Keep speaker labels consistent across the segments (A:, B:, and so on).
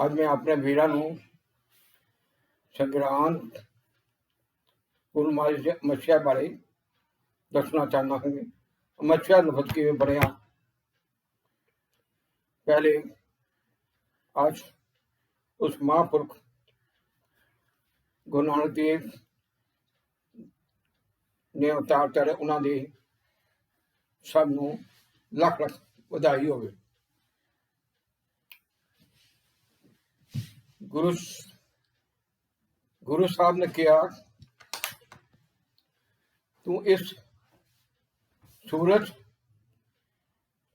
A: ਅੱਜ मैं अपने वीरां नूं संग्रांद पूर्णमासी मत्स्या बारे दसना चाहना हूँ। मत्स्या लफ्ज किवें बनया। पहले आज उस महापुरख गुरु नानक देव ने अवतार चाढ़े, उन्होंने सब नूं लख लख बधाई होवे। गुरु साहब ने कहा, तू इस सूरज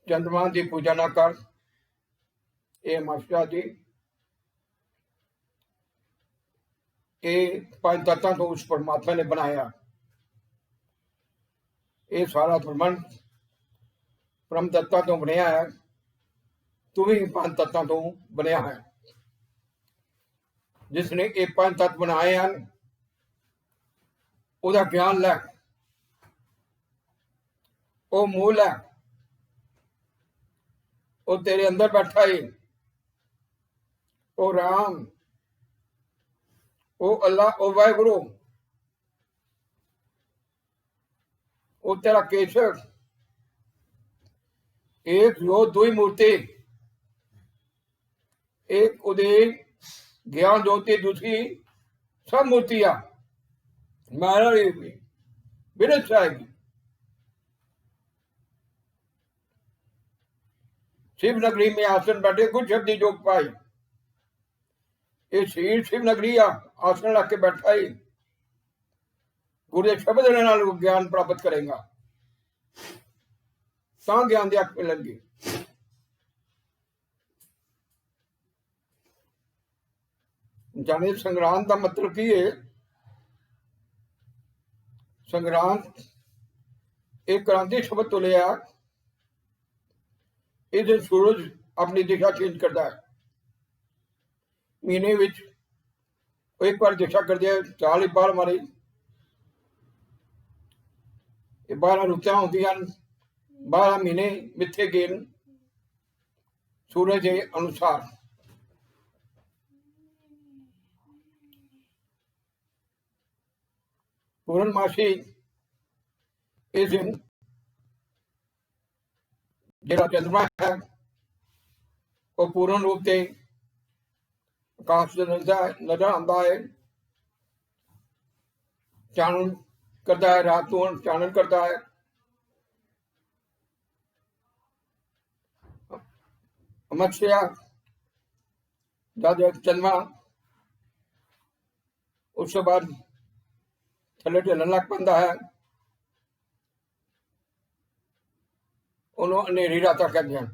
A: चंद्रमा की पूजा ना कर। ये मास्टर जी ये पंज तत्तां तो उस परमात्मा ने बनाया। ये सारा ब्रह्मंड परम तत्तां तो बनया है। तू भी पंज तत्तां तो बनया है। जिसने ये पंज तत्व बनाए हैं उसका ज्ञान लै, वो मूल है, वो तेरे अंदर बैठा है। वो राम, वो अल्लाह, वो वाहिगुरु, वो तेरा केशव। एक जो दुई मूर्ति, एक उदय ज्ञान ज्योति, दूसरी सब मूर्तियां मारा विरत आएगी। शिव नगरी में आसन बैठे कुछ शब्दी जोग पाई। ये शरीर शिव नगरी आसन रख के बैठा ही गुरु के शब्द नाल ज्ञान प्राप्त करेगा, ता ज्ञान की अख मिलेगी। जाने संग्रांद का मतलब की है। संग्रांद एक क्रांति शब्द तो लिया। इस सूरज अपनी दिशा चेंज करता है। महीने विच एक बार दिशा कर दिया, 40 बार मारी 12 रुत्तां होंदियां, 12 महीने मिथे गए सूरज के अनुसार। पूर्णमासी इस दिन जिहड़ा चंद्रमा है वो पूर्ण रूप से आकाश नजर आता है। चानन करता है, रात को चानन करता है। मत्स्या जब चंद्रमा उस बाद थले ढलन लग पैंदा है, उन्होंने अनेरी रातां कहते हैं।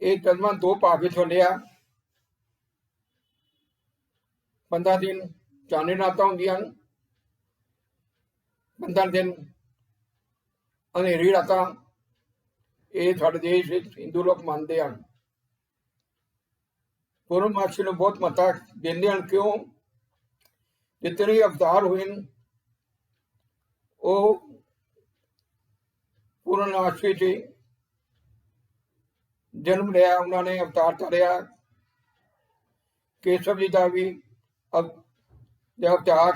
A: ये चंद्रमा दो भाग में होंदिया। 15 दिन चांदनी रातां होंदियां, 15 दिन अनेरी रातां। ये साडे देश हिंदू लोग मानते हैं। पूर्णमासी को बहुत महत्ता देंदे हैं। क्यों? जितने अवतार हुए वो पूर्णमासी से जन्म लिया, उन्होंने अवतार तारिया। केशव जी का भी अवतार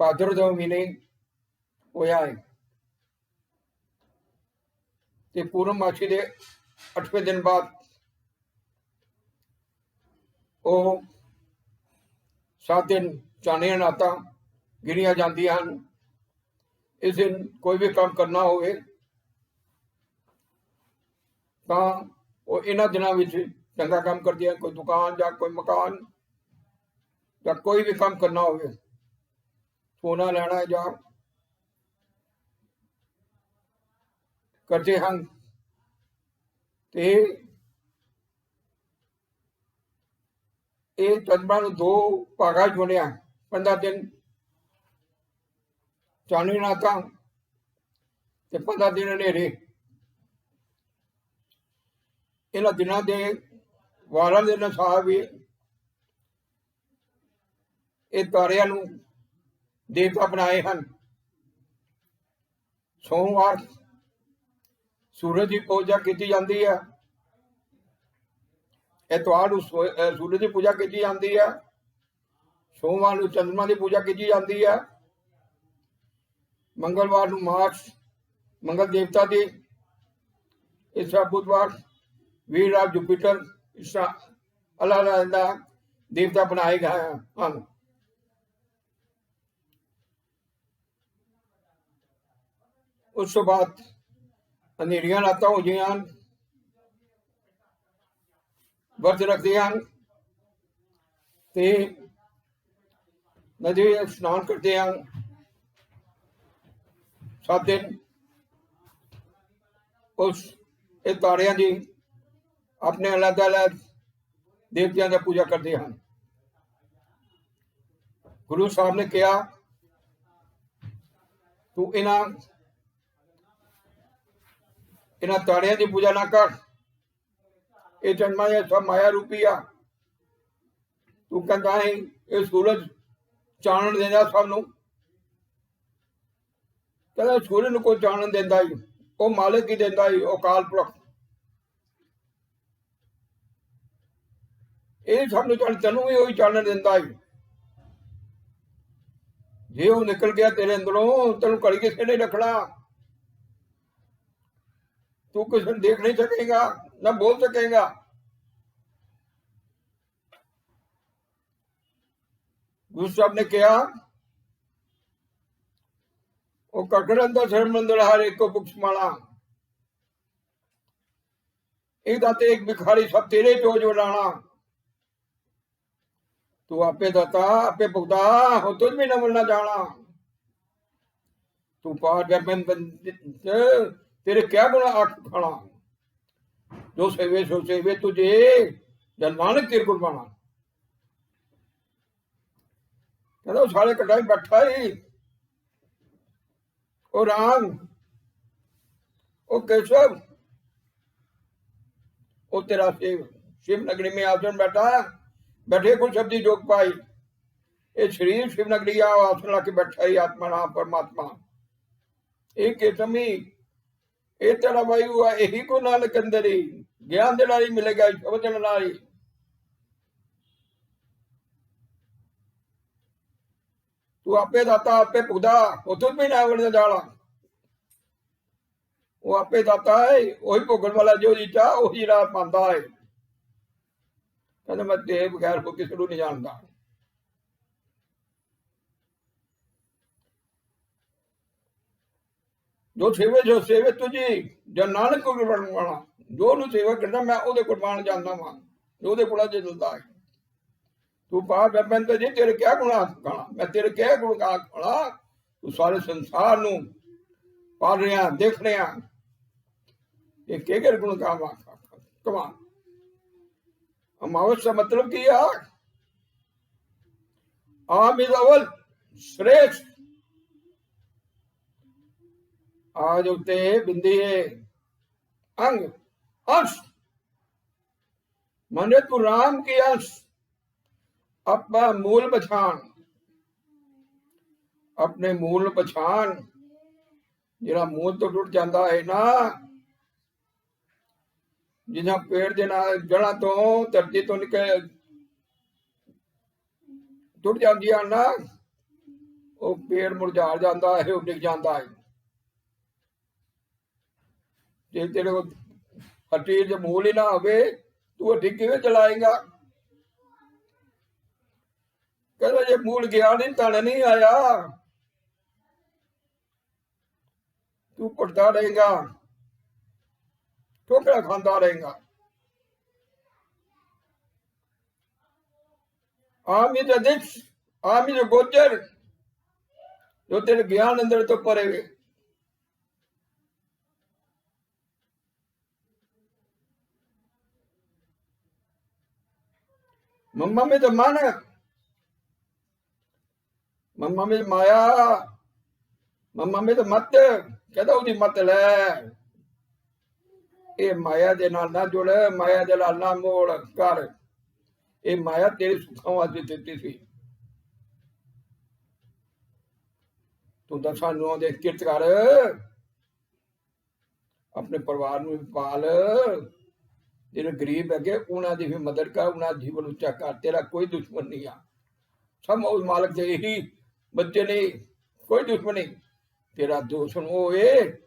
A: भाद्रव महीने होया है। पूर्णमासी के 8वें दिन बाद वो 7 दिन चांदनी रातां गिनिया जांदियां हन। इस दिन कोई भी काम करना होवे तां वो इन्हां दिनां विच चंगा काम करदी है। कोई दुकान या कोई मकान या कोई भी काम करना होवे, सोना लेना या करते हैं। ते ये चंद्रमा दो भागा च बुनिया। 15 दिन चांदनी रातां ते 15 दिन अनेरे। इन्हां दिनां दे वारां दे अनुसार भी ये तारियां नूं देवता बनाए हैं। सोमवार सूरज की पूजा की जाती है, एतवार को सूरज की पूजा की जाती है, सोमवार को चंद्रमा की पूजा की जाती है, मंगलवार को मार्च मंगल देवता की, इस तरह बुधवार वीरराज जुपिटर, इस तरह अलग अलग देवता बनाए गए हैं। उस तो बाद अंधेरियां रातां हो गई, व्रत रखते हैं, नदी स्नान करते हैं 7 दिन। उस तारियां की अपने अलग अलग देवतियों की पूजा करते हैं। गुरु साहब ने कहा तू इन्हां तारियां की पूजा ना कर, ये जन्मा ये सब माया रूपी आ। तू कहता है ये सूरज चानन देता सबनू, कहता सूरज को चानन देता ही वो मालिक ही देता ही, वो अकाल पुरख। ये सबनू चान तेनू भी वही चानन देता ही। जे वो निकल गया तेरे अंदरों, तेन कड़ी किसी ने रखना, तू किसी ने देख नहीं सकेगा, न बोल सकेगा। गुरु साहब ने कहा वो ककड़ंदा शर्मंदर हर एक को बुक्स माला, एक भिखारी सब तेरे चोज उड़ाना। तू आपे दाता आपे भुगता हो, तुझ भी न मिलना जाना। तू पार तेरे क्या गुना आख खाना, जो सेवे सो सेवे तुझे, जन नानक तेरे को पाना। कहता सारे कटाई बैठा ही ओ राम ओ केशव, ओ तेरा शिव नगरी में आसन बैठे को शब्दी जोग पाई। ये शरीर शिव नगरी आसन ला के बैठा ही आत्मा नाम परमात्मा। एक केतमी ये तेरा भाई हुआ, यही को नानक अंदर ही ज्ञान देना ही मिलेगा, शब्द देना ही। तू आपे दाता आपे भुगता हो, तुझ भी ना बढ़ने जाना। वो आपे दाता है, वही भोगन वाला जो जी चाह वही राह पाता है। कहते मैं तेरे बगैर को किसी को नहीं जानता। जो सेवे तुझी, जन नानक को कुर्बान, जो नु सेवा करता मैं ओदे कुर्बान जानता वा, जो ओदे कोला जे चलता है। तू पार बहन तो जी तेरे क्या गुणा खाना, मैं तेरे क्या गुण का खाना। तू सारे संसार नु पाल रहा देख रहा, ये के गुण का कमा। अमावस का मतलब की आमिद अवल श्रेष्ठ, आज उते बिंदी अंग अंश, मने तू राम की अंश। अपना मूल पछाण, अपने मूल पछाण, जिहड़ा मूल तो टुट जाता है ना, जिन्हें पेड़ के जड़ा तो धरती तो निकल टुट जाती है ना, वो पेड़ मुरझा जाता है, वो डिग जाता है। जे तेरे को हड्डी जो मूल ही ना हो, तू हड्डी किवें चलाएगा। कहता जे मूल गया नहीं तन नहीं आया, तू पड़ता रहेगा, ठोकरा खांदा रहेगा। आमिद अध्यक्ष आमिद गोचर, जो तेरे ज्ञान अंदर तो परे वे। मम्मा में तो मन, मम्मा में माया, मम्मा में तो मत। कहता उसकी मत लै, ये माया दे नाल ना जुड़, माया दे नाल ना मोड़ कर। ये माया तेरे सुखों वास्ते दित्ती सी, तू तो सानू दे किरत कर। अपने परिवार में पाल, ਜਿਹੜੇ गरीब है उन्होंने भी मदद कर, उन्होंने जीवन उच्चा कर। तेरा कोई दुश्मन नहीं आ, सब उस मालिक के ही बच्चे नहीं, कोई दुश्मन नहीं। तेरा दुश्मन वो है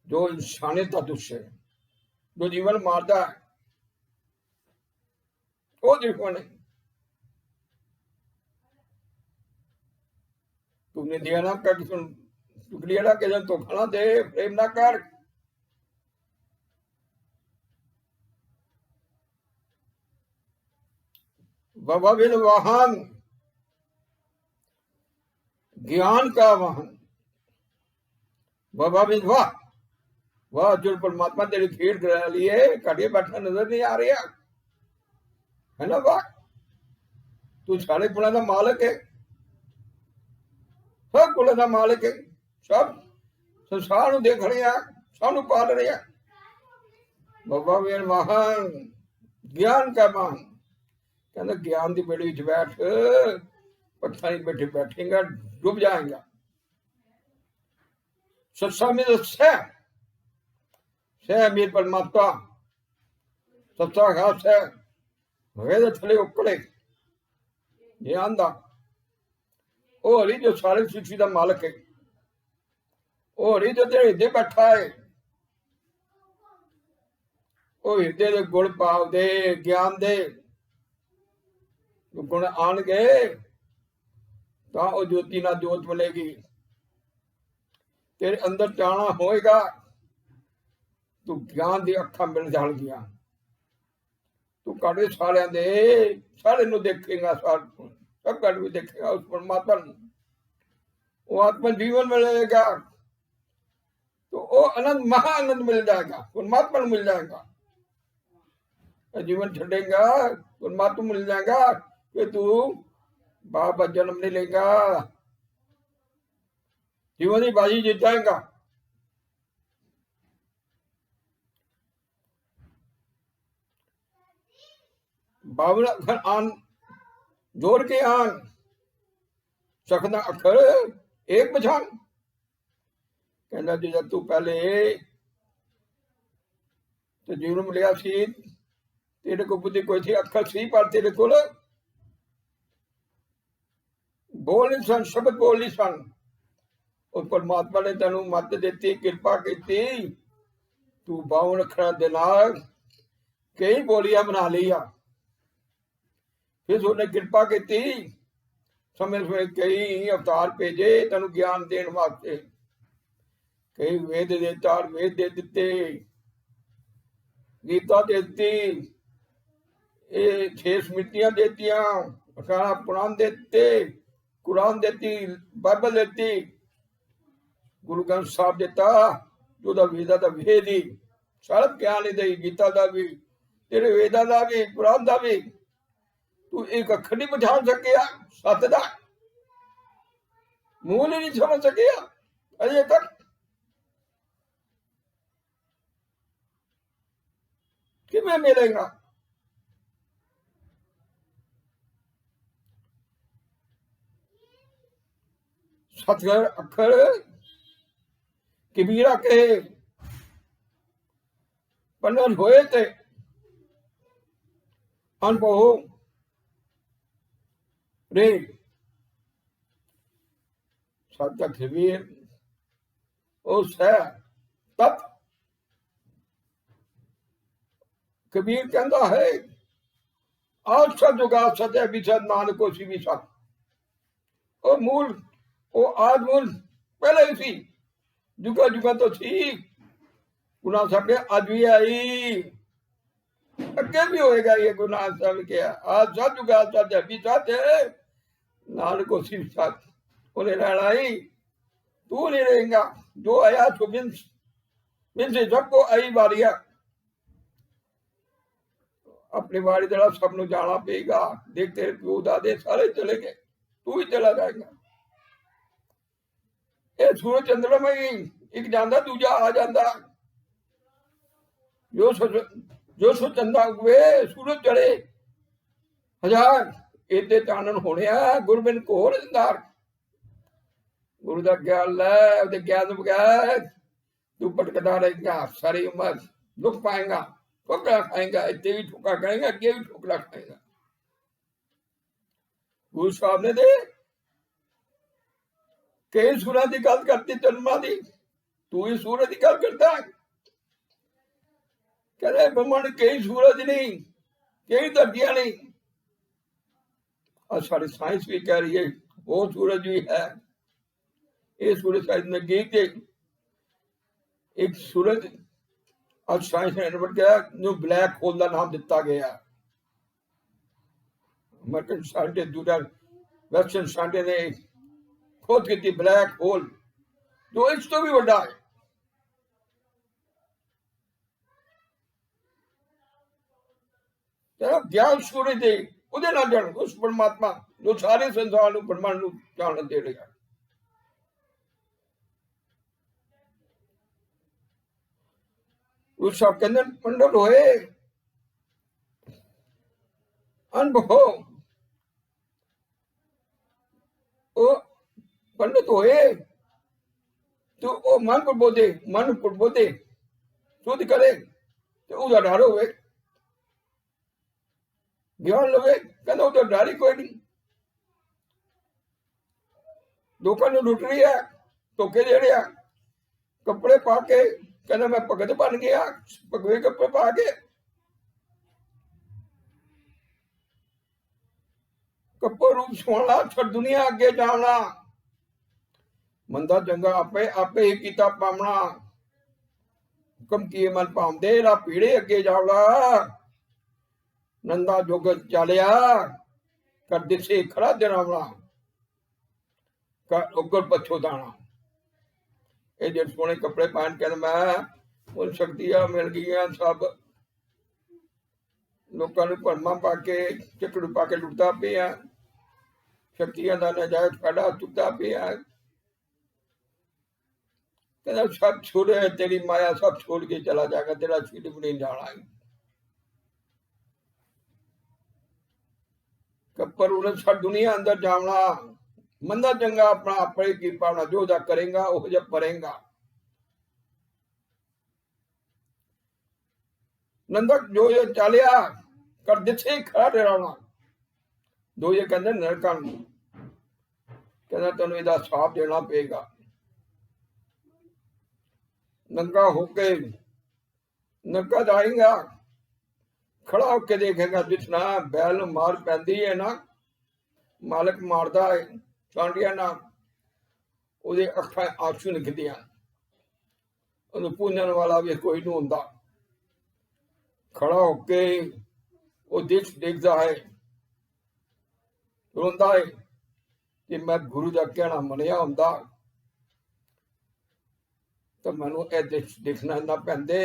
A: जो इंसानियत का दुश्मन है, जो जीवन मारता है, वो दुश्मन है। तुमने दिया ना कर, टुकड़िया ना के तो खाना दे, प्रेम ना कर। बाबा बिन वाहन, ज्ञान का वाहन। बाबा बिन वाह, वाह जो परमात्मा तेरी खेल करा लिए, कटे बैठा नजर नहीं आ रहा है ना। वाह, तू सारे गुणों का मालिक है, सब गुणों का मालिक है, सब संसार देख रहे हैं, सानू पाल रहे हैं। बाबा बिन वाहन, ज्ञान का वाहन। कहना ज्ञान की बेड़ी च बैठ, पत्थर बैठे बैठेगा डूब जाएगा। सत्संग में सह मेरे परमात्मा, सच्चा खास है, वेद थले उकड़े ज्ञान का। वो हरी जो सारे सृष्टि का मालिक है, वो हरी जो तेरे हृदय बैठा है, वो हृदय के गुण पाव दे, ज्ञान दे गुण आने तो वो ज्योति ना ज्योत मिलेगी। तेरे अंदर जाना होएगा तू ज्ञान दी अखा मिल जाएगियां, तू कड़े सारे दे सारे नु देखेगा, सब कड़ भी देखेगा उस परमात्मा, वो आत्मा जीवन मिलेगा तो वो आनंद, महा आनंद मिल जाएगा, परमात्मा मिल जाएगा। जीवन छड़ेगा परमात्मा मिल जाएगा कि तू बाप जन्म नहीं लेगा, जीवन की बाजी जीत जाएगा। बावन अखर आन जोड़ के आन, सखना अखर एक पछान। कहना जी जब तू पहले तो जीवन मिलिया सी, तेरे को बुद्धि कोई थी, अखर सी, पर तेरे को बोल नहीं सन, शब्द बोल नहीं सन। उस परमात्मा ने तेन मत दी, कृपा की, तू 52 अखर दे नाल कई बोलियां बना लिया। फिर उसने कृपा की, समय समय कई अवतार भेजे तेन ज्ञान देने वास्ते। कई वेद देवतार वेद दे दिते, गीता दे दी, 6 स्मृतियां देतियां, 18 पुराण देते, कुरान देती, बाइबल देती, गुरु ग्रंथ साहब देता, जो वेदा का वेद ही सारा ज्ञान ही दे, गीता का भी, तेरे वेदा का भी, कुरान का भी। तू एक अखर नहीं पछाण सकिया, सत का मूल ही नहीं समझ सकिया अजे तक। किमें मिलेगा? सतगर अखर कबीरा कहे, पंडन होए थे अनुभव रे। सत्य कबीर उस है तप। कबीर कहता है आज सत जुगा सत्य विसद नानक को सी भी सत। और मूल वो आज मूल पहले ही थी, जुगा जुगा तो थी, गुना सके आज भी आई, अगे भी होएगा ये गुना सब के। आज सत जुगा सत्य भी सत है, नानक को सी सत। उन्हें रहना ही, तू नहीं रहेगा, जो आया तो बिन से सबको आई बारिया। अपनी बारी तरह सबको जाना पेगा। देखते प्यो दादे सारे चले गए, तू ही चला जाएगा। ये सूरज चंद्रमा ही एक जाता दूजा आ जाता। जो सो चंदा उगे सूरज चढ़े हजार, इतने चानन होने गुरबिन घोर अंधार। गुरु का ज्ञान लै, ज्ञान बगैर तू भटकता रहेगा सारी उम्र, दुख पाएगा, ठोकरा खाएगा, इतने भी ठोका खाएगा, अगे भी ठोकरा खाएगा। गुरु साहब ने दे कई सूरत की गल करती जन्मा की, तू ही सूरत की गल करता है। कहते ब्रह्मंड कई सूरज नहीं, कई धरतियां नहीं। और सारी साइंस भी कह रही है वो सूरज भी है। ये सूरज शायद नजदीक एक सूरज और साइंस ने इन्वर्ट किया जो ब्लैक होल का नाम दिता गया। अमेरिकन साइंटिस्ट दूसरा वेस्टर्न साइंटिस्ट ने खोज की ब्लैक होल जो इस तो भी बड़ा है। ज्ञान सूरज दे उदे नाल जान उस परमात्मा जो सारे संसार को ब्रह्मांड को जान दे रहा। उस सब कहते पंडित होए अनुभव, ओ पंडित होए तो ओ मन प्रबोधे शुद्ध करे तो उदा डर होवे, ज्ञान लवे कहना उदा डर ही कोई नहीं। लोगों ने लुट रही है, धोखे दे रहा, कपड़े पा के कहना मैं भगत बन गया, भगवे कपड़े पा के कपड़ रूप सोना छड़ दुनिया अगे जाना, मंदा चंगा आपे आपे ही किता पावना, हुक्म किए मन पावदे रा पीड़े अगे जावला, नंदा जोग चालिया कर दिसे खरा दिनावला, कर उगर पछो दाना। ये जो सोने कपड़े पहन के मैं उन शक्तियां मिल गई सब लोगों ने भरमा पाके चिकड़ पाके लुटता पिया, शक्तियां का नजायज फायदा चुकता पिया। कहना सब छोड़े तेरी माया सब छोड़ के चला जाएगा, तेरा सीट भी नहीं जाना है। कपर उन्हें सब दुनिया अंदर जावना, मंदा चंगा अपना अपने की पावना जो जा करेगा वो जब परेगा। नंदक जो ये चालिया कर दिसे खड़ा डरावना, दो ये कहते नरकन कहना तेन इहदा साफ देना पेगा। नंगा होके नंगा जाएगा, खड़ा होके देखेगा जिसना बैल मार पैंदी है ना, मालिक मारदा है चांडिया ना, ਉਹਦੇ ਅੱਖਾਂ आंसू निकलदियां, ਉਹਨੂੰ पूजन वाला भी कोई नहीं होंदा। खड़ा होके वो देखता है, रोंदा है कि मैं गुरु का कहना मनिया होंदा तो मैनू ए देखना ना पैंदे,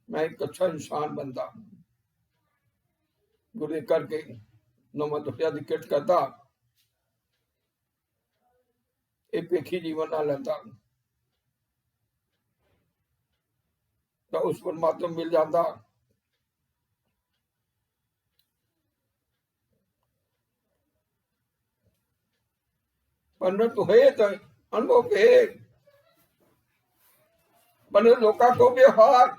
A: मैं एक अच्छा इंसान बनता। गुरु करके नवा दुखिया की किट करता, एक पेखी जीवन ना लेता तो उस परमात्मा मिल जाता। पंडित हुए तो अनुभव पे पंडित लोका को व्यवहार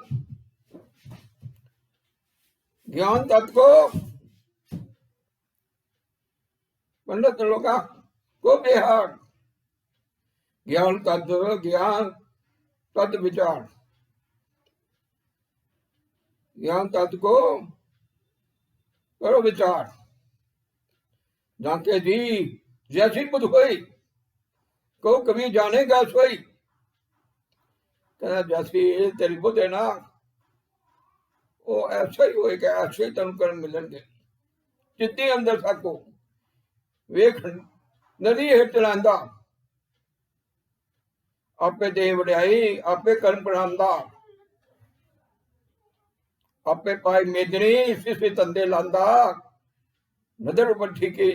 A: ज्ञान तत्व को पंडित लोका को व्यवहार ज्ञान तत्व ज्ञान तत्व विचार, ज्ञान तत्व को करो विचार। जाके जी जैसी बुध हुई को कभी जानेगा सोई, कहना जैसी तेरी बुध है ना वो ऐसा ही होएगा, ऐसे ही तेन कर्म मिलेंगे। जितनी अंदर सको वेख नदी हेठ लांदा, आपे दे वड्याई आपे कर्म बनांदा, आपे पाई मेदनी सिसे तंदे लांदा, नदर बठी की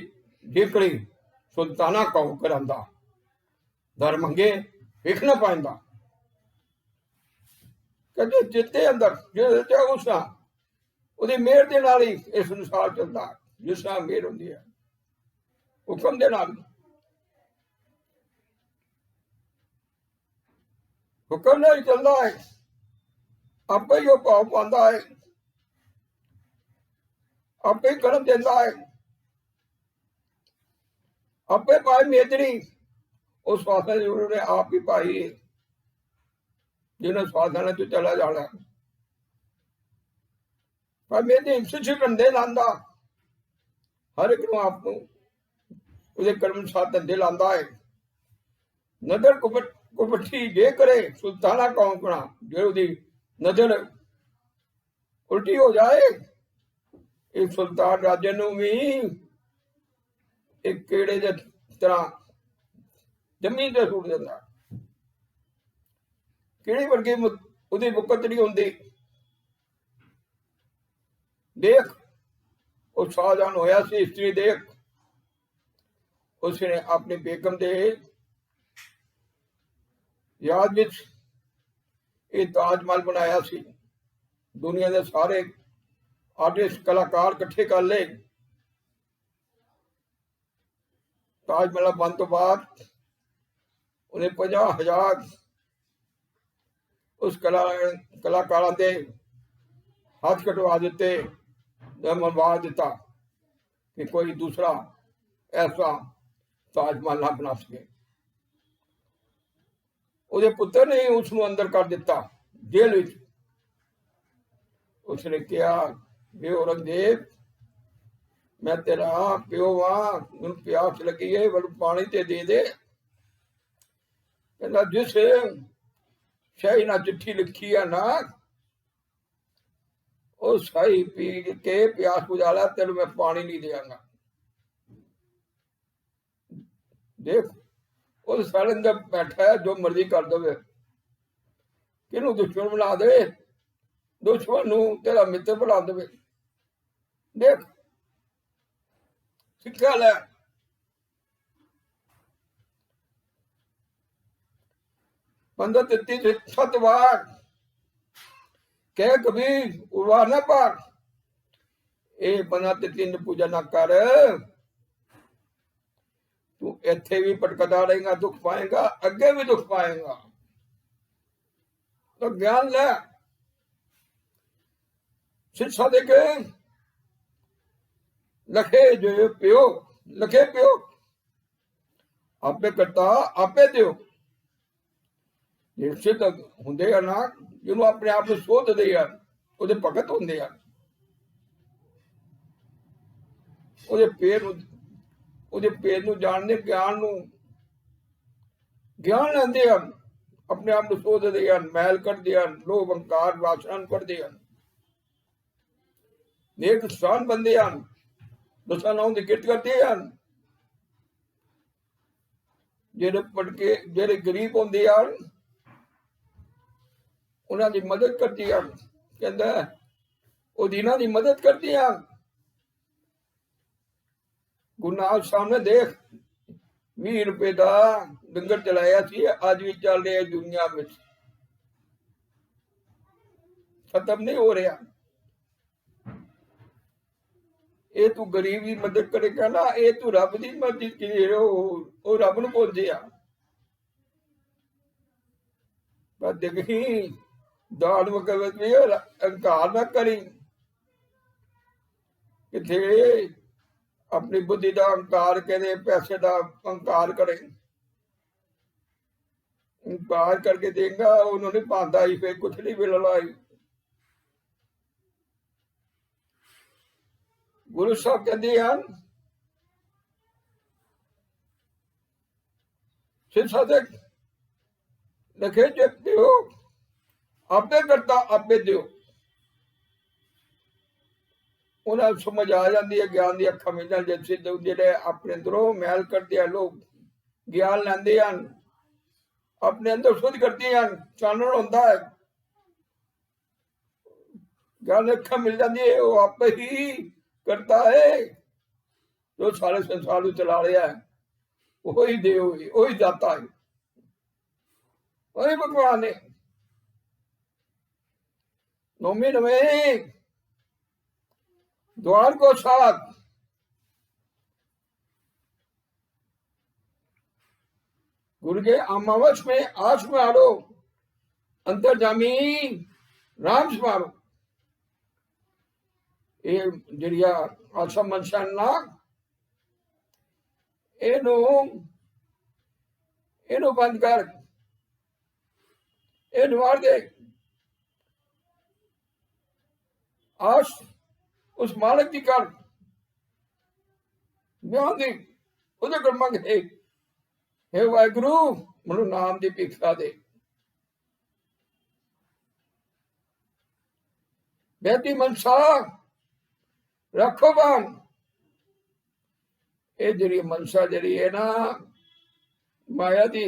A: जेकड़ी सुल्ताना कौ करांदा, दर मंगे वेख ना पांदा। कहते जिते अंदर जो उसना ਉਹਦੀ मेहर के नाल ही इस संसार चलता, जिस तरह मेहर होंदी है हुक्म दे नाल। हुक्म नहीं चलता है, आपे ही वो भाव पाता है, आपे ही कर्म देता है, आपे पाई मेदनी उस स्वास्थ्य ने आप ही पाई है जिन्हें स्वास्थ्य तो चला जाना। पर मेरे इंस्टीट्यूट धंधे लांदा हर एक आपको ਉਹਦੇ ਕਰਮ ਸਾਥ ਧੰਦੇ ਲਾਂਦਾ ਹੈ। ਨਜ਼ਰ ਕੁਪੱਠੀ ਜੇ ਕਰੇ ਸੁਲਤਾਨਾ ਕੌਂਕਣਾ, ਜੇ ਉਹਦੀ ਨਜ਼ਰ ਉਲਟੀ ਹੋ ਜਾਏ ਇਹ ਸੁਲਤਾਨ ਰਾਜੇ ਨੂੰ ਵੀ ਇੱਕ ਕੀੜੇ ਦੇ ਤਰ੍ਹਾਂ ਜ਼ਮੀਨ ਤੇ ਸੁੱਟ ਦਿੰਦਾ। ਕੀੜੇ ਵਰਗੀ ਉਹਦੀ ਮੁਕਤ ਨਹੀਂ ਹੁੰਦੀ। ਦੇਖ ਉਹ ਸਾਵਧਾਨ ਹੋਇਆ ਸੀ ਇਸਤਰੀ ਦੇਖ, उसने अपनी बेगम दे याद विच ये ताजमहल बनाया सी। दुनिया के सारे आर्टिस्ट कलाकार इकट्ठे कर ले। ताजमहल बन तो बाद उन्हें 50,000 उस कलाकारों के हाथ कटवा दिते, मनवा दिता कि कोई दूसरा ऐसा ताजमहल ना बना सके। ਉਹਦੇ ਪੁੱਤਰ ਨੇ ਉਸ ਨੂੰ ਅੰਦਰ ਕਰ ਦਿੱਤਾ ਜੇਲ੍ਹ ਵਿੱਚ। ਉਸਨੇ ਕਿਹਾ ਵੇ ਔਰੰਗਜ਼ੇਬ, ਮੈਂ ਤੇਰਾ ਪਿਓ ਵਾਂ, ਮੈਨੂੰ ਪਿਆਸ ਲੱਗੀ ਹੈ, ਮੈਨੂੰ ਪਾਣੀ ਤੇ ਦੇ ਦੇ। ਕਹਿੰਦਾ ਜਿਸ ਸ਼ਾਹੀ ਨਾਲ ਚਿੱਠੀ ਲਿਖੀ ਆ ਨਾ ਉਹ ਸ਼ਾਹੀ ਪੀ ਕੇ ਪਿਆਸ ਬੁਝਾ ਲੈ, ਤੈਨੂੰ ਮੈਂ ਪਾਣੀ ਨਹੀਂ ਦੇਵਾਂਗਾ। देख उस सारे अंदर बैठा है जो मर्जी कर दे, किनू दुश्मन बना दे, दुश्मन तेरा मित्र बना दे। देख सिक्खा लै। बंदा 33 बार कह कबीर उड़वा ना पार, ये बना 33 पूजा ना कर, तू इत्थे भी भटकदा रहेगा, दुख पाएगा, अगे भी दुख पाएगा। तो ज्ञान ले, शिक्षा दे के लखे जो प्यो, लखे प्यो आपे करता आपे दियो। सिद्ध होंदे आ ना जिन्हों अपने आप को सोधदे आ, उहदे भगत होंदे आ, उहदे पेर ਉਹਦੇ ਪੇਟ ਨੂੰ ਜਾਣਦੇ, ਗਿਆਨ ਨੂੰ ਗਿਆਨ ਲੈਂਦੇ ਹਨ, ਆਪਣੇ ਆਪ ਨੂੰ ਸੋਧਦੇ ਹਨ, ਮੈਲ ਕੱਢਦੇ ਹਨ, ਲੋਭ ਹੰਕਾਰ ਵਾਸਨਾ ਨੂੰ ਕੱਢਦੇ ਹਨ, ਨੇਕ ਇਨਸਾਨ ਬੰਦੇ ਹਨ, ਦਸਾਂ ਨਾਮ ਦੀ ਕਿਰਤ ਕਰਦੇ ਹਨ। ਜਿਹੜੇ ਪੜਕੇ ਜਿਹੜੇ ਗਰੀਬ ਹੁੰਦੇ ਹਨ ਉਹਨਾਂ ਦੀ ਮਦਦ ਕਰਦੀ ਹਨ। ਕਹਿੰਦਾ ਉਹ ਦਿਨਾਂ ਦੀ ਮਦਦ ਕਰਦੀ ਹਨ। गुरु नानक साहब ने देख 20 रुपए का लंगर चलाया सी, अज भी चल रहा है दुनिया में, खत्म नहीं हो रहा। ये तू गरीब की मदद करेगा ना, ये तू रब की मदद की रब नूं भुल जिया। पर देखी दान वकत भी अहंकार ना करी, किथे अपनी बुद्धि का अहंकार करे, पैसे का अहंकार करे, अहंकार करके देगा उन्होंने पाता ही फिर कुछ नहीं मिलना ही। गुरु साहब कहते हैं शिक्षा से लिखे जगते हो आपे करता आपे दियो। उन्हें समझ आ जाती है, ज्ञान दी अखा मिल जाए। सिद्ध जेडे अपने अंदरों मैल करते हैं, लोग ज्ञान लेंदे हैं, अपने अंदर शुद्ध करते हैं, चानन होता है, ज्ञान अखा मिल जाती है, वो आप ही करता है जो सारे संसार को चला रहा है। वही देव वही दाता है, वही भगवान है। नौवीं नवें द्वार को साथ गुरु के अमावस में आस में आड़ो अंतरजामी राम समारो ये जरिया आशा मनसा ना एनो एनो बंद कर ए मार दे आश उस मालिक की कर बयान दी ਉਹਦੇ ਕੋਲ ਮੰਗ हे वाहिगुरु ਮੈਨੂੰ नाम की भिक्षा दे बेटी मनसा रखो बान ये जी मनसा जी है ना माया दी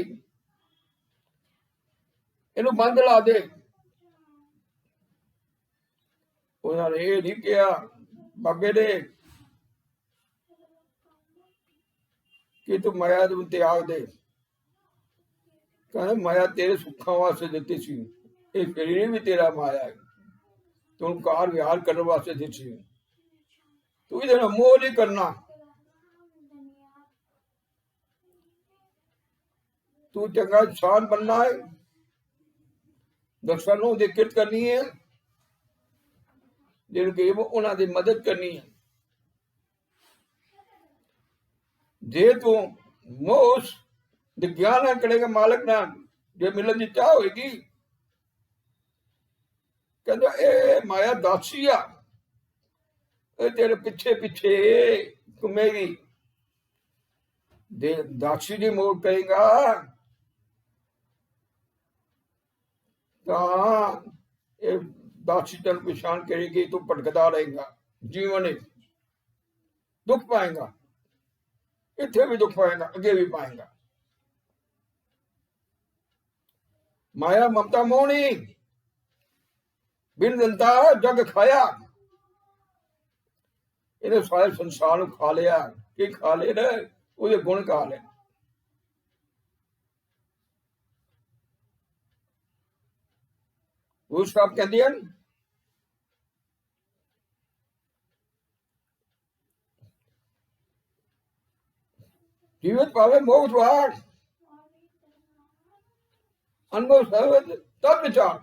A: इनू बंद ला दे उन्होंने ये नहीं किया बाबे ने कि तू माया त्याग दे कहने माया तेरे सुखा वास्ते दिती सी ये शरीर भी तेरा माया है तू कार विहार करने वास्ते दी सी तू ये मोह नहीं करना तू चंगा इंसान बनना है दर्शनों की किरत करनी है जिनकी उन्होंने मदद करनी है जे तू मोह ज्ञान करेगा मालिक ना जो मिलन की चाह होगी कहते ए माया दासी आ तेरे पिछे पिछे घूमेगी दासी की मोह करेगा तो दासी तेन पछाण करेगी तू भटकता रहेगा जीवन दुख पाएगा इथे भी दुख पाएगा अगे भी पाएगा माया ममता मोहनी बिन दंता जग खाया इन्हें सारे संसार खा लिया कि खा ले ना वो गुण खा ले वो सब कहते हैं जीवित पावे मोक्ष द्वार अनुभव सर्वत तब विचार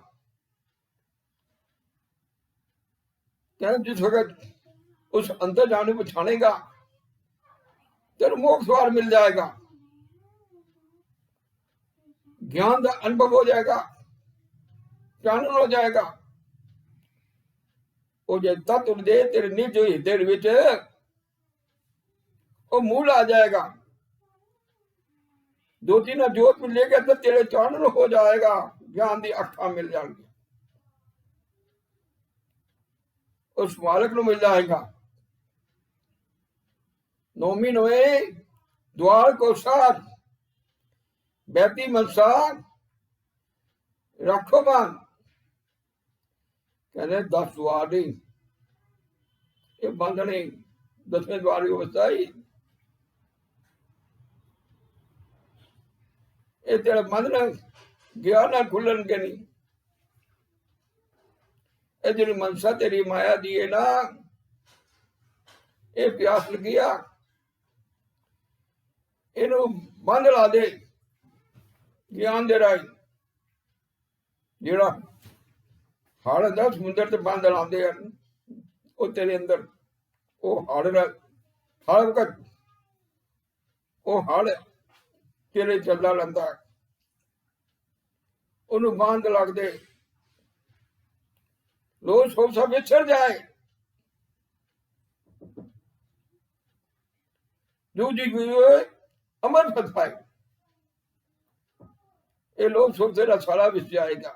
A: जिस वक्त उस अंतर जाने को छानेगा तेरे मोक्ष द्वार मिल जाएगा ज्ञान का अनुभव हो जाएगा चानन हो जाएगा वो जो तत्व दे तेरे निज हृदय विच वो मूल आ जाएगा दो तीन जोत मिलेगा तो तेरे चानन हो जाएगा ज्ञान की अखा मिल जाएगी उस मालिक को मिल जाएगा नौमी नोए द्वार को साथ बैती मनसा रखो मान कहते 10 द्वार नहीं ये बंद नहीं 10वें द्वार की अवस्था ही ये तेरा मन ना ज्ञान ना खुलन के नहीं ये जी मनसा तेरी माया दी है ना ये प्यास लगिया इनू बंद ला दे ज्ञान दे राही जेड़ा हाड़ होंदा समुद्र ते बंद लाते हैं वो तेरे अंदर वो हाड़ तेरे चलदा लंदा उन्होंने बांध लग दे लोग सब सब विछड़ जाए अमर फत पाए ये लोग सब तेरा सारा विच जाएगा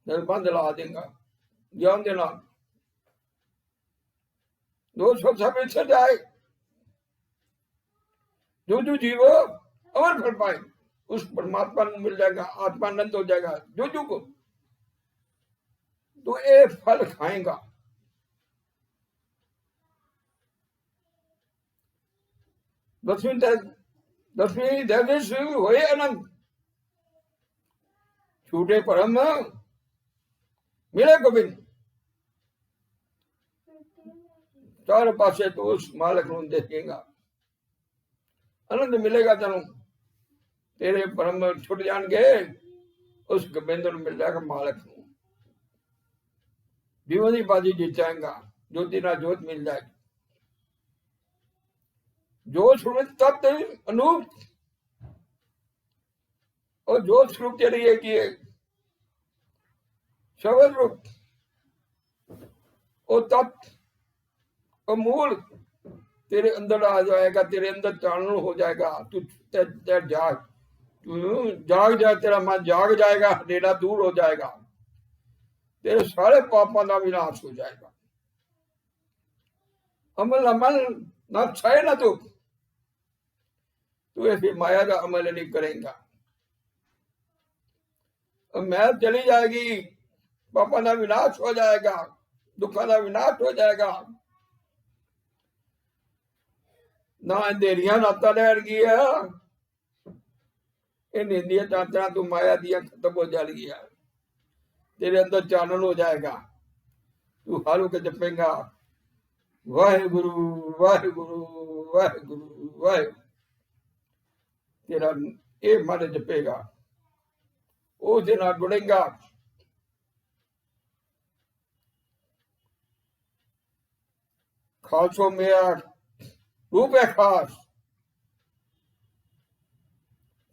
A: बंद ला देगा ज्ञान देना लोग सब विछड़ जाए जो जीव अमर फल पाए उस परमात्मा को मिल जाएगा आत्मानंद हो जाएगा जो को तो ये फल खाएगा 10वीं देवेश हुए अनंत छूटे परम मिले गोविंद चार पासे तो उस मालिक को देखेगा आनंद मिलेगा तेन तेरे परम छुट जाएंगे उस गोबिंद ਨੂੰ ਮਿਲ ਜਾਏਗਾ मालिक ਨੂੰ। जीवन की बाजी जीत जाएगा, ज्योति ना ज्योत मिल जाएगी। जोत स्वरूप तत्व अनूप और जोत स्वरूप के लिए कि शब्द रूप और तत्व और मूल तेरे अंदर आ जाएगा, तेरे अंदर चानन हो जाएगा। तू जाग, तू जाग जाए, तेरा मन जाग जाएगा, अंधेरा दूर हो जाएगा, तेरे सारे पापों का विनाश हो जाएगा। अमल अमल ना छाए ना तू ऐसी माया का अमल नहीं करेगा। मैल चली जाएगी, पापों का विनाश हो जाएगा, दुखों का विनाश हो जाएगा। ना अंधेरिया नाता लैनगिया, नींदियां चादर तू माया दिया खत्म हो जाएगी, तेरे अंदर चानन हो जाएगा। तू हारू के जपेगा वाहेगुरु वाहेगुरु वाहेगुरु वाहे, तेरा ये मन जपेगा, उसके नाल जुड़ेगा। खालसो मेरा रूप है खास,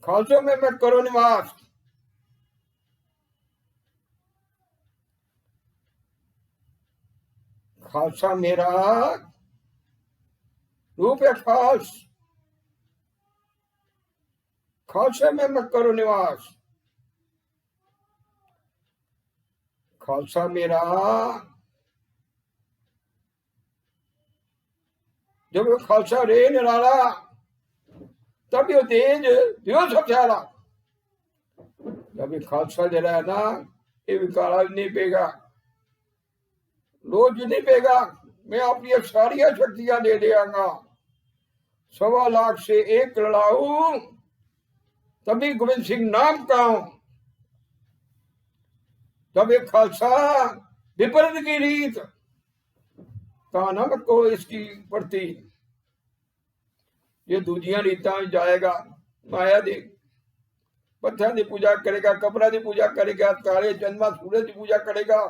A: खालसो में मैं करो निवास। खालसा मेरा रूप है खास, खालसे में मैं करो निवास। खालसा मेरा जब वो खालसा रे निराला, तब यो तेज यो सब प्यारा। जब ये खालसा जरा है ना, ये विकारा नहीं पेगा, रोज नहीं पेगा। मैं अपनी सारी शक्तियां दे देंगा, 1.25 लाख से एक लड़ाऊ, तभी गोविंद सिंह नाम का हूं। जब एक खालसा विपरीत की रीत तानम को इसकी प्रति, ये दूजिया रीता जाएगा। माया दी पत्थर की पूजा करेगा, कपड़ा की पूजा करेगा, तारे चंद्रमा सूरज की पूजा करेगा।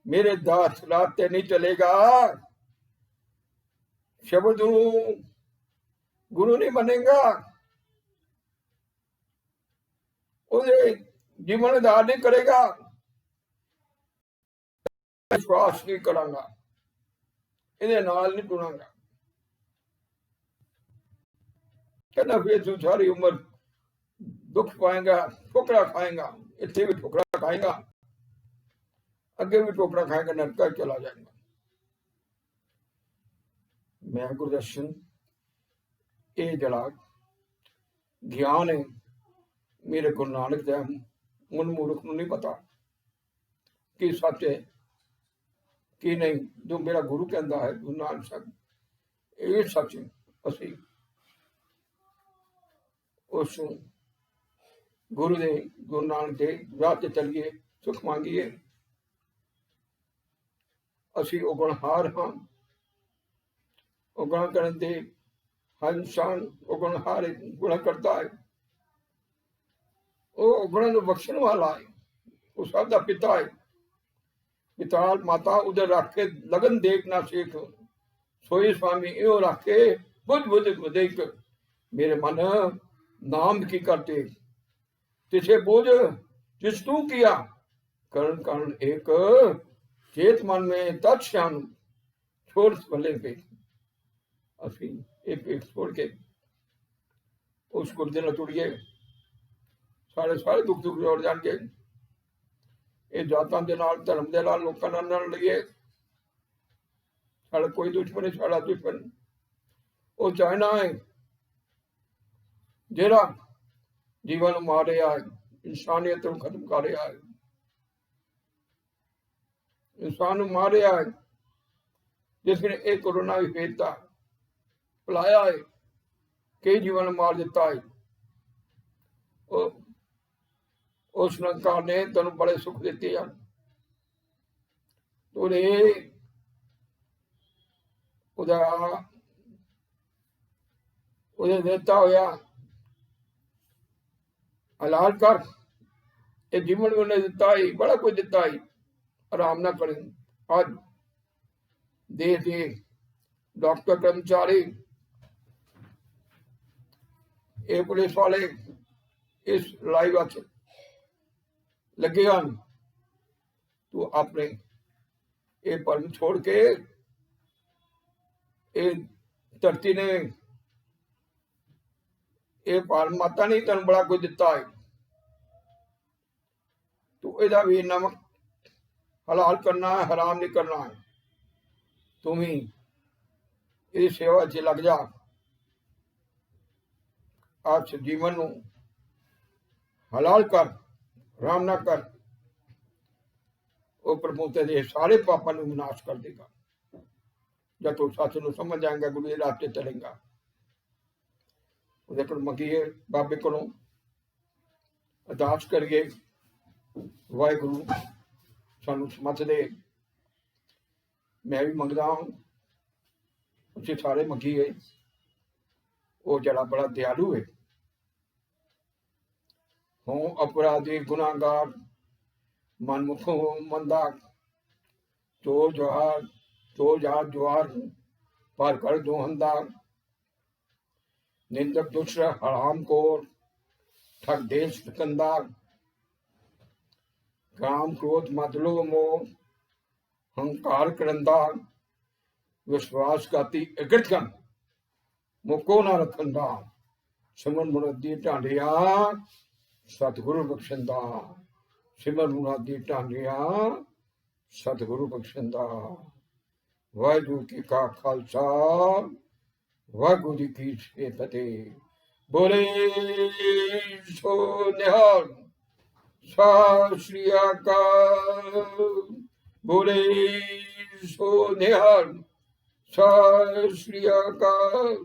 A: मेरे दास रास्ते नहीं चलेगा, शब्द गुरु नहीं बनेगा, जीवन आधार नहीं करेगा, विश्वास नहीं करांगा, इहदे नाल नहीं टुरांगा। कहना फिर तू सारी उम्र दुख पाएगा, ठोकरा खाएगा, इतने भी ठोकरा खाएगा, अगे भी ठोकरा खाएगा, नरका चला जाएगा। मैं गुरदर्शन ये जड़ा ज्ञान है मेरे गुरु नानक देव मन मूर्ख नहीं पता कि सच है कि नहीं। जो मेरा गुरु कहता है गुरु नानक साहब, ये सच है। असी उस गुरु दे गुरु नानक के राह ते चलिए, सुख मांगिए। असी उगणहार हाँ, उगण करन दे हर इंसान उगणहार गुण करता है, वो उगण बख्शण वाला है, वो सबका पिता है। पिता माता उधर रख के लगन देखना सीख, सोई स्वामी यो रख के बुझ बुझ देख। मेरे मन नाम की करते, तिसे बोझ जिस तू किया, करण करण एक चेत मन में तत्श्याम छोड़ भले पे। असी एक एक छोड़ के उस गुरु नाल जुड़िए, सारे सारे दुख दुख जोड़ जाएंगे। ये जातां दे नाल, धर्म दे नाल, लोकां नाल ना लड़िए। साढ़ा कोई दुश्मन नहीं, साढ़ा दुश्मन वो चाइना है जेड़ा जीवन मार रहा है, इंसानियत को खत्म कर रहा है, इंसान मार रहा है, जिसने एक कोरोना भी भेजता भुलाया है, कई जीवन मार दिता है। उस निरंकार ने तेन बड़े सुख दिते हैं, देता होया हलाल कर। ये जीवन उन्हें दिता ही, बड़ा कुछ दिता ही, आराम ना करें। आज देश के डॉक्टर कर्मचारी, ये पुलिस वाले इस लड़ाई वास्ते लगे हैं। तू अपने ये भरम छोड़ के, ये धरती ने, ये भारत माता ने तेन बड़ा कुछ दिता है। तू एदा भी नमक हलाल करना है, हराम नहीं करना है। तुम ही इस सेवा च लग जा। आप जीवन नू हलाल कर, हराम ना कर। वो प्रभु तेरे सारे पापों को विनाश कर देगा। जब तू सच नू समझ जाएगा, गुरु के रास्ते चलेगा। उहदे कोल मंगीए, बाबे कोलों अरदास करिए, वाहिगुरु सानू समझ दे। मैं भी मंगदा हूं, उसे सारे मंगीए। वो जड़ा बड़ा दयालु है। हूँ अपराधी गुनाहगार, मनमुखो मंदा, चोर जार जुआर हूँ, पर कर दो हंदा। निंदक दुष्ट हराम कोर, ठग देश कंदा। काम क्रोध मद लोभ मोह, हंकार करंदा। विश्वासघाती अगड़कन, मुको ना रखंदा। सिमरन मुरादी ढांडिया, सतगुरु बख्शंदा। सिमरन मुरादी ढांडिया, सतगुरु बख्शंदा। वाहिगुरु जी का खालसा, वाहिगुरु जी की फतेह। बोले सो निहाल, सत श्री अकाल। बोले सो निहाल, सत श्री अकाल।